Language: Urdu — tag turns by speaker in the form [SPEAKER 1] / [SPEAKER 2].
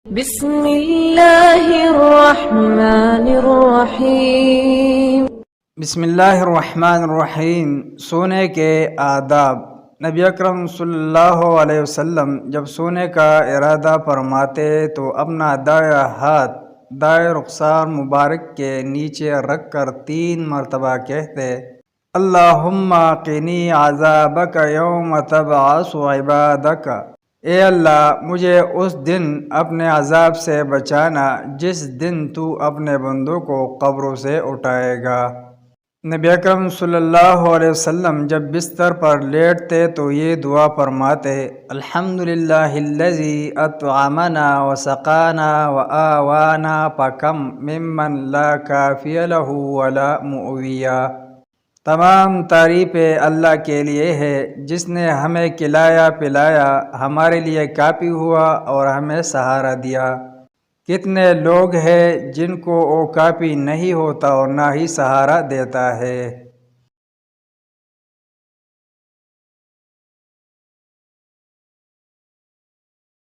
[SPEAKER 1] بسم اللہ الرحمن الرحیم۔
[SPEAKER 2] بسم اللہ الرحمن الرحیم۔ سونے کے آداب۔ نبی اکرم صلی اللہ علیہ وسلم جب سونے کا ارادہ فرماتے تو اپنا دائیں ہاتھ دائیں رخسار مبارک کے نیچے رکھ کر 3 مرتبہ کہتے: اللہم قنی عذابک یوم تبعث عبادک۔ اے اللہ، مجھے اس دن اپنے عذاب سے بچانا جس دن تو اپنے بندوں کو قبروں سے اٹھائے گا۔ نبی اکرم صلی اللہ علیہ وسلم جب بستر پر لیٹتے تو یہ دعا فرماتے: الحمدللہ الذی اطعمنا وسقانا وآوانا فکم ممن لا کافی لہ ولا مؤویہ۔ تمام تعریفیں اللہ کے لیے ہے جس نے ہمیں کھلایا پلایا، ہمارے لیے کافی ہوا اور ہمیں سہارا دیا۔ کتنے لوگ ہیں جن کو وہ کافی نہیں ہوتا اور نہ ہی سہارا دیتا ہے۔